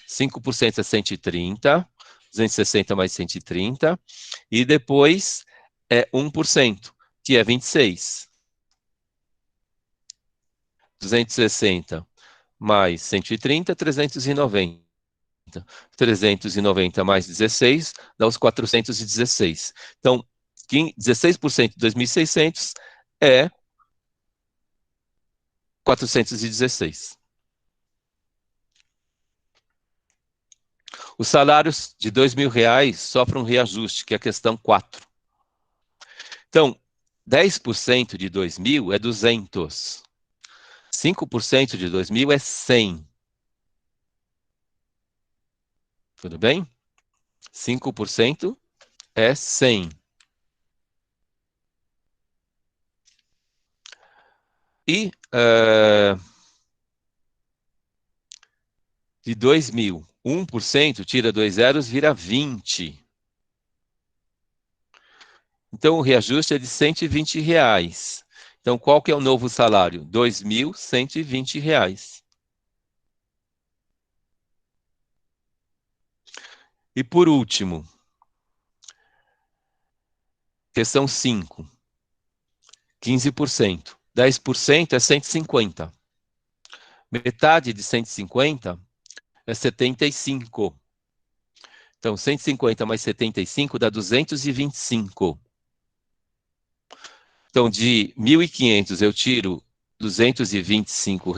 5% é 130, 260 mais 130, e depois é 1%, que é 26. 260 mais 130, 390. 390 mais 16 dá os 416. Então, 16% de 2.600 é 416. Os salários de R$ 2.000 sofrem um reajuste, que é a questão 4. Então, 10% de 2.000 é 200. 5% de 2.000 é 100. Tudo bem? 5% é 100. E de 2.000, 1% tira 2 zeros, vira 20. Então, o reajuste é de R$ 120. Então, qual que é o novo salário? R$ 2.120. E por último, questão 5. 15%. 10% é 150. Metade de 150 é 75. Então, 150 mais 75 dá 225. Então, de 1.500 eu tiro R$ 225,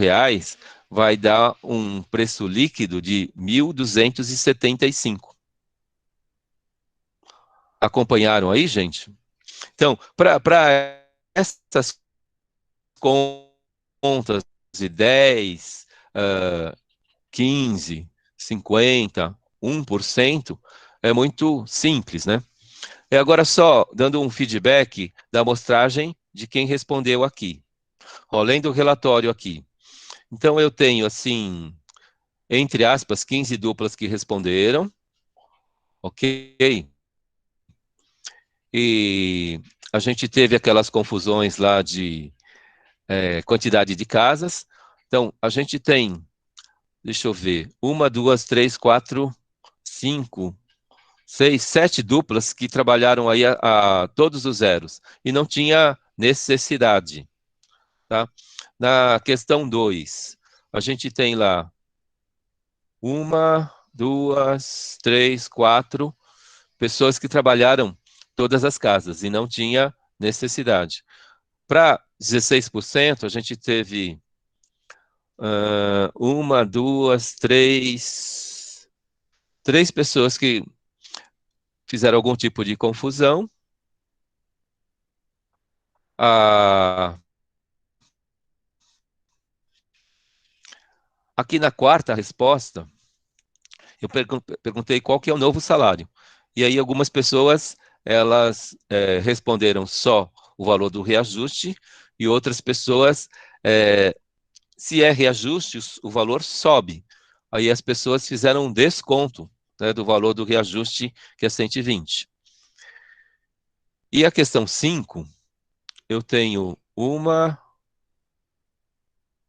vai dar um preço líquido de 1.275. Acompanharam aí, gente? Então, para essas contas de 10, 15, 50, 1%, é muito simples, né? E agora só dando um feedback da amostragem de quem respondeu aqui. Ó, lendo o relatório aqui. Então, eu tenho, assim, entre aspas, 15 duplas que responderam. Ok? E a gente teve aquelas confusões lá de quantidade de casas. Então, a gente tem, deixa eu ver, 1, 2, 3, 4, 5, 6, 7 duplas que trabalharam aí a todos os zeros. E não tinha necessidade. Tá? Na questão 2, a gente tem lá 1, 2, 3, 4 pessoas que trabalharam todas as casas e não tinha necessidade. Para 16%, a gente teve 1, 2, 3 pessoas que fizeram algum tipo de confusão. Aqui na quarta resposta, eu perguntei qual que é o novo salário. E aí algumas pessoas, elas responderam só o valor do reajuste, e outras pessoas, se é reajuste, o valor sobe. Aí as pessoas fizeram um desconto, né, do valor do reajuste, que é 120. E a questão 5, eu tenho 1,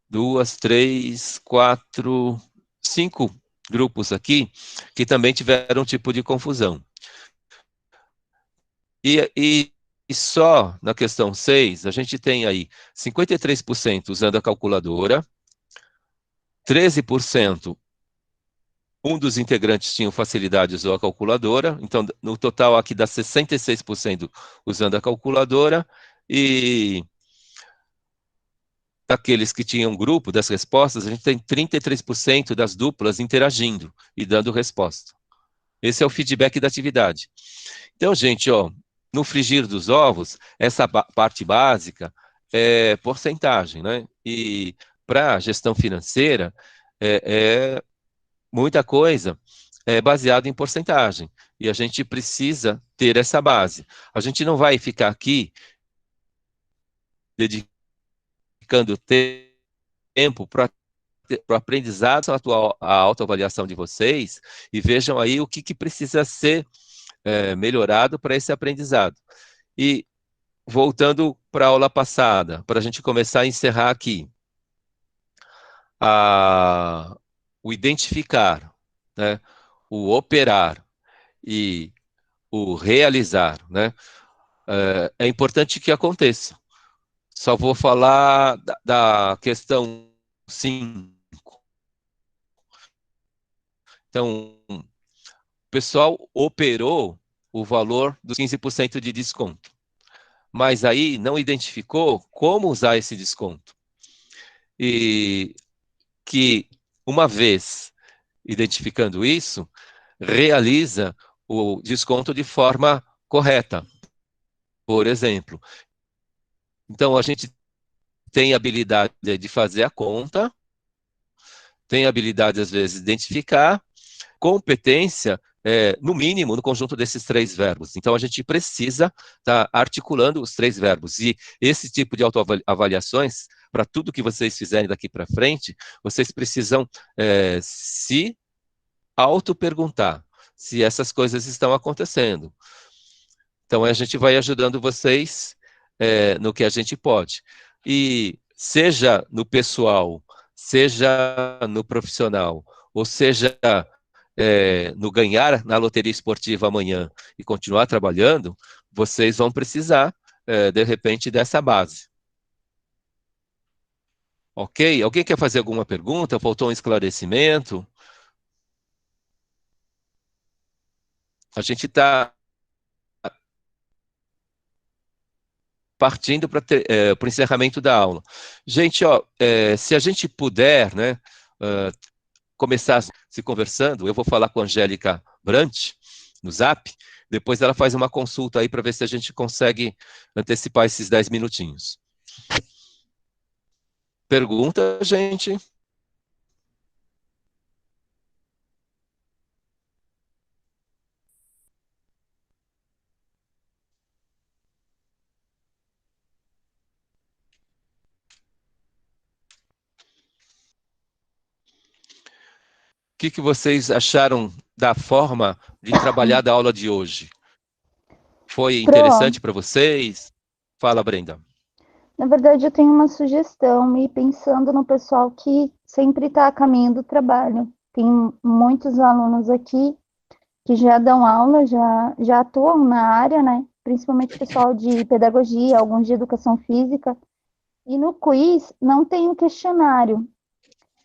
2, 3, 4, 5 grupos aqui que também tiveram um tipo de confusão. E só na questão 6, a gente tem aí 53% usando a calculadora, 13% Um dos integrantes tinha facilidade, usou a calculadora, então no total aqui dá 66% usando a calculadora, e daqueles que tinham grupo das respostas, a gente tem 33% das duplas interagindo e dando resposta. Esse é o feedback da atividade. Então, gente, ó, no frigir dos ovos, essa parte básica é porcentagem, né? E para gestão financeira, muita coisa é baseada em porcentagem. E a gente precisa ter essa base. A gente não vai ficar aqui dedicando tempo para o aprendizado, a autoavaliação de vocês, e vejam aí o que precisa ser melhorado para esse aprendizado. E voltando para a aula passada, para a gente começar a encerrar aqui, o identificar, né, o operar e o realizar, né, é importante que aconteça. Só vou falar da questão 5. Então, o pessoal operou o valor dos 15% de desconto, mas aí não identificou como usar esse desconto. E que, uma vez identificando isso, realiza o desconto de forma correta, por exemplo. Então, a gente tem habilidade de fazer a conta, tem habilidade, às vezes, de identificar, competência, no mínimo, no conjunto desses 3 verbos. Então, a gente precisa estar articulando os 3 verbos. E esse tipo de autoavaliações, para tudo que vocês fizerem daqui para frente, vocês precisam se auto-perguntar se essas coisas estão acontecendo. Então, a gente vai ajudando vocês no que a gente pode. E seja no pessoal, seja no profissional, ou seja no ganhar na loteria esportiva amanhã e continuar trabalhando, vocês vão precisar, de repente, dessa base. Ok? Alguém quer fazer alguma pergunta? Faltou um esclarecimento? A gente está partindo para o encerramento da aula. Gente, ó, se a gente puder, né, começar se conversando, eu vou falar com a Angélica Brant, no Zap, depois ela faz uma consulta aí para ver se a gente consegue antecipar esses 10 minutinhos. Pergunta, gente? O que vocês acharam da forma de trabalhar da aula de hoje? Foi interessante para vocês? Fala, Brenda. Na verdade, eu tenho uma sugestão, e pensando no pessoal que sempre está a caminho do trabalho. Tem muitos alunos aqui que já dão aula, já atuam na área, né? Principalmente o pessoal de pedagogia, alguns de educação física. E no quiz não tem um questionário.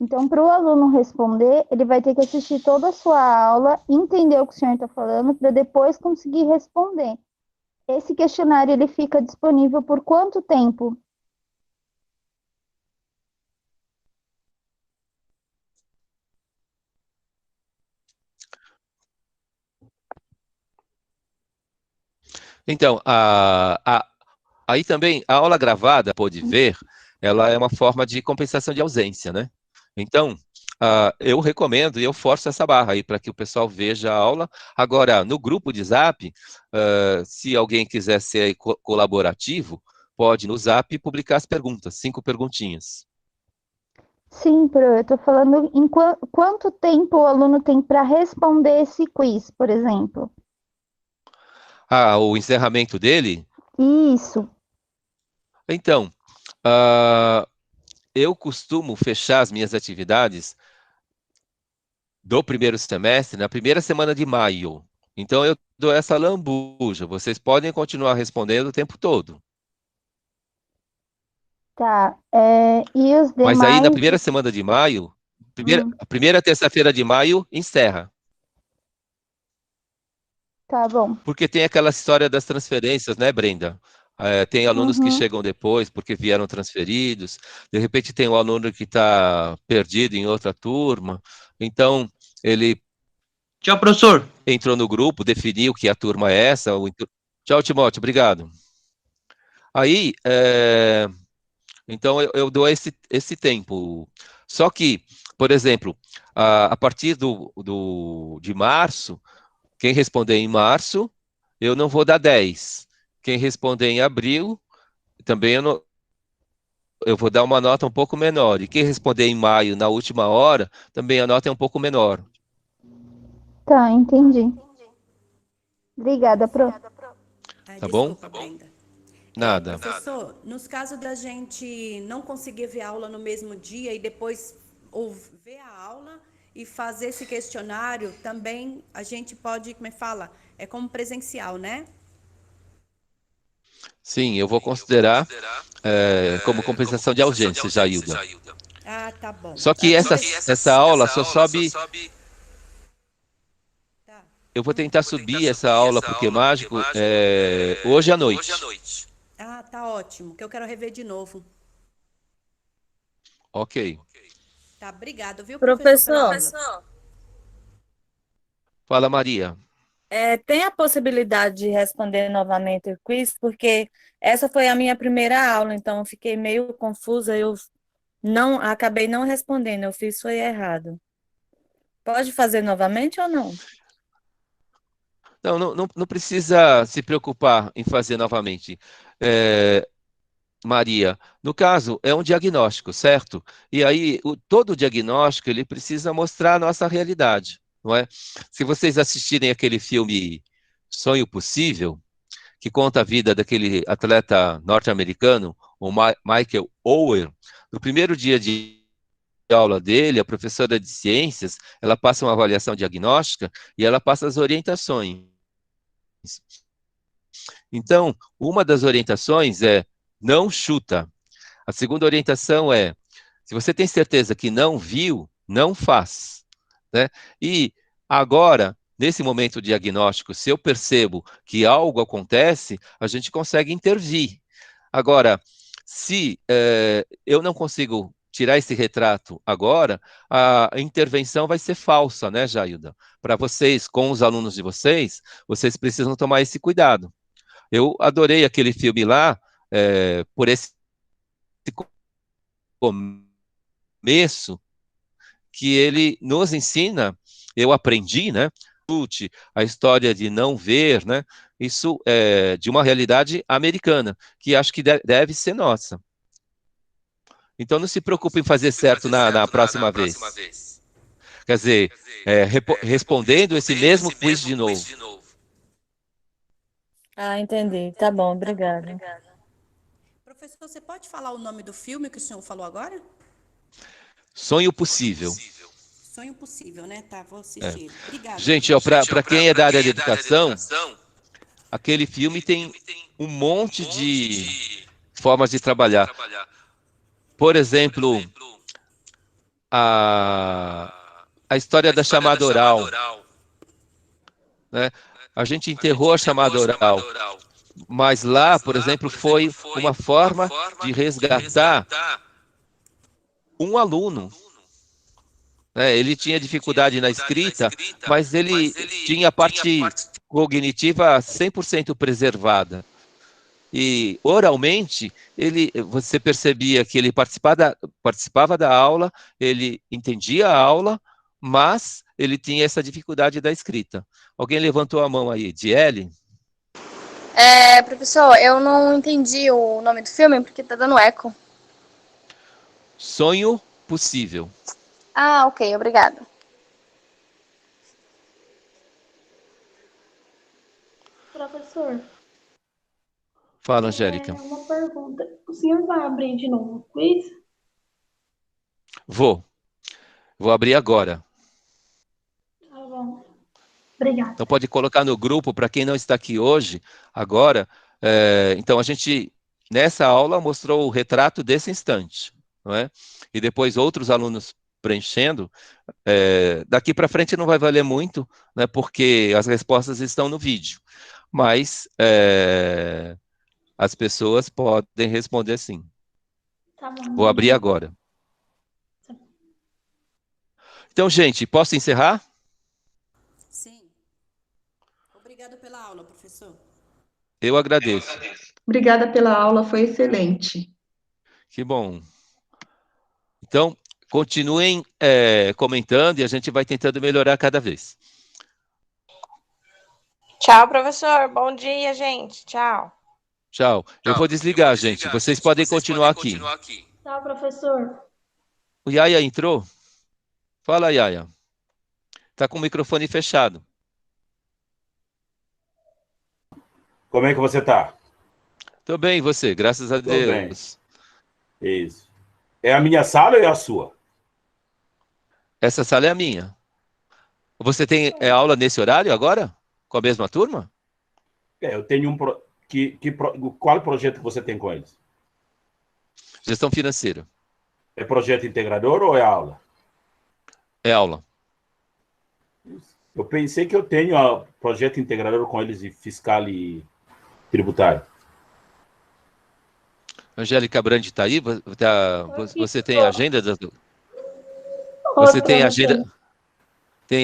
Então, para o aluno responder, ele vai ter que assistir toda a sua aula, entender o que o senhor está falando, para depois conseguir responder. Esse questionário, ele fica disponível por quanto tempo? Então, aí também, a aula gravada, pode ver, ela é uma forma de compensação de ausência, né? Então, eu recomendo e eu forço essa barra aí para que o pessoal veja a aula. Agora, no grupo de Zap, se alguém quiser ser colaborativo, pode no Zap publicar as perguntas, 5 perguntinhas. Sim, Pro, eu estou falando em quanto tempo o aluno tem para responder esse quiz, por exemplo. O encerramento dele? Isso. Então, eu costumo fechar as minhas atividades do primeiro semestre na primeira semana de maio. Então, eu dou essa lambuja. Vocês podem continuar respondendo o tempo todo. Tá. E os demais... Mas aí, na primeira semana de maio, A primeira terça-feira de maio encerra. Tá bom. Porque tem aquela história das transferências, né, Brenda? Tem alunos que chegam depois porque vieram transferidos, de repente tem um aluno que está perdido em outra turma, então ele Tchau, professor. entrou no grupo, definiu que a turma é essa. Tchau, Timóteo, obrigado. Aí, então eu dou esse tempo. Só que, por exemplo, a partir de março, quem responder em março, eu não vou dar 10. Quem responder em abril, também eu vou dar uma nota um pouco menor. E quem responder em maio, na última hora, também a nota é um pouco menor. Tá, entendi. Obrigada, Pro. Tá bom? Brenda. Nada. Professor, nos casos da gente não conseguir ver a aula no mesmo dia e depois ver a aula e fazer esse questionário, também a gente pode, como é que fala? É como presencial, né? Sim, eu vou considerar como compensação de ausência, Jailda. Ah, tá bom. Só que essa aula só sobe... Eu vou tentar subir essa aula para o Que Mágico hoje à noite. Ah, tá ótimo, que eu quero rever de novo. Ok. Tá, obrigado, viu, Professor, Fala, Maria. tem a possibilidade de responder novamente o quiz, porque essa foi a minha primeira aula, então eu fiquei meio confusa, eu acabei não respondendo, eu fiz foi errado. Pode fazer novamente ou não? Não precisa se preocupar em fazer novamente. Maria, no caso, é um diagnóstico, certo? E aí, todo diagnóstico, ele precisa mostrar a nossa realidade, não é? Se vocês assistirem aquele filme Sonho Possível, que conta a vida daquele atleta norte-americano, o Michael Owen, no primeiro dia de aula dele, a professora de ciências, ela passa uma avaliação diagnóstica e ela passa as orientações. Então, uma das orientações é não chuta. A segunda orientação é, se você tem certeza que não viu, não faz. Né? E agora, nesse momento diagnóstico, se eu percebo que algo acontece, a gente consegue intervir. Agora, se eu não consigo tirar esse retrato agora, a intervenção vai ser falsa, né, Jailda? Para vocês, com os alunos de vocês, vocês precisam tomar esse cuidado. Eu adorei aquele filme lá, por esse começo, que ele nos ensina, eu aprendi, né? A história de não ver, né? Isso é de uma realidade americana, que acho que deve ser nossa. Então não se preocupe em fazer certo na próxima vez. Quer dizer, respondendo esse mesmo quiz de novo. Ah, entendi. Tá bom, obrigada. Professor, você pode falar o nome do filme que o senhor falou agora? Sonho Possível. Sonho Possível, né? Tá, vou assistir. Obrigada. Gente, para quem é da área de educação, aquele filme tem um monte de formas de trabalhar. Por exemplo, a história da chamada oral. Né? A gente enterrou a chamada oral. Mas lá, por exemplo, foi uma forma de resgatar um aluno. Ele tinha dificuldade na escrita, mas ele tinha a parte cognitiva 100% preservada. E oralmente, você percebia que ele participava da aula, ele entendia a aula, mas ele tinha essa dificuldade da escrita. Alguém levantou a mão aí, Diele? Professor, eu não entendi o nome do filme porque tá dando eco. Sonho Possível. Ah, ok, obrigada. Professor, Fala, Angélica. uma pergunta. O senhor vai abrir de novo o quiz? Vou abrir agora. Tá bom. Obrigada. Então pode colocar no grupo, para quem não está aqui hoje, agora. Então a gente, nessa aula, mostrou o retrato desse instante. Não é? E depois outros alunos preenchendo, daqui para frente não vai valer muito, né, porque as respostas estão no vídeo, mas as pessoas podem responder sim. Tá bom, Vou abrir obrigada. agora. Então, gente, posso encerrar? Sim. Obrigada pela aula, professor. Eu agradeço. Obrigada pela aula, foi excelente. Que bom. Então, continuem comentando e a gente vai tentando melhorar cada vez. Tchau, professor. Bom dia, gente. Tchau. Tchau. Eu vou desligar, gente. Vocês podem continuar aqui. Tchau, professor. O Yaya entrou? Fala, Yaya. Tá com o microfone fechado. Como é que você tá? Tô bem, e você? Graças a Tô bem. Deus. Isso. É a minha sala ou é a sua? Essa sala é a minha. Você tem aula nesse horário agora? Com a mesma turma? Eu tenho qual projeto que você tem com eles? Gestão financeira. É projeto integrador ou é aula? É aula. Eu pensei que eu tenho projeto integrador com eles de fiscal e tributário. Angélica Brandi está aí? Você tem agenda da... Oi, Você tem professor.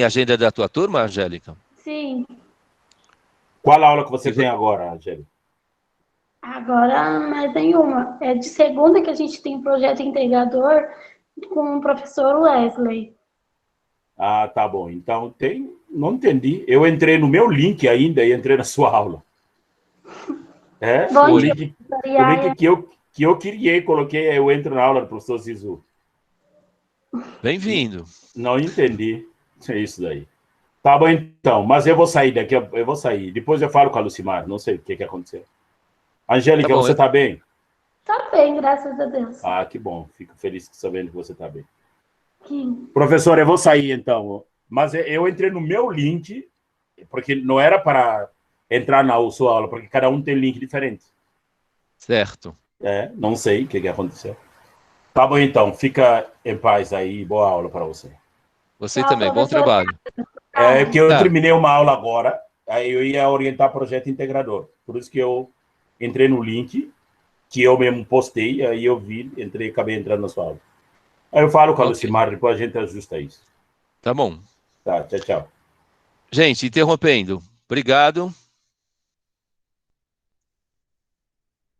agenda da tua turma, Angélica? Sim, Qual aula que você tem agora, Angélica? agora mais nenhuma. É de segunda que a gente tem um projeto integrador com o professor Wesley. Ah, tá bom. Então não entendi. Eu entrei no meu link ainda e entrei na sua aula. Bom O dia, link, professor o link Yaya. que eu criei, coloquei, eu entro na aula do professor Zizu. Bem-vindo. Não entendi. É isso daí. Tá bom, então. Mas eu vou sair daqui, eu vou sair. Depois eu falo com a Lucimar, não sei o que aconteceu. Angélica, Tá bom, você tá bem? Tá bem, graças a Deus. Ah, que bom. Fico feliz sabendo que você tá bem. Sim. Professor, eu vou sair, então. Mas eu entrei no meu link, porque não era para entrar na sua aula, porque cada um tem link diferente. Certo. Não sei o que aconteceu. Tá bom, então. Fica em paz aí. Boa aula para você. Você Tchau, também. Bom professor. trabalho. É que eu Tá. terminei uma aula agora, aí eu ia orientar projeto integrador. Por isso que eu entrei no link, que eu mesmo postei, aí eu vi, entrei, acabei entrando na sua aula. Aí eu falo com a Ok. Lucimar, depois a gente ajusta isso. Tá bom. Tá, tchau, tchau. Gente, interrompendo. Obrigado.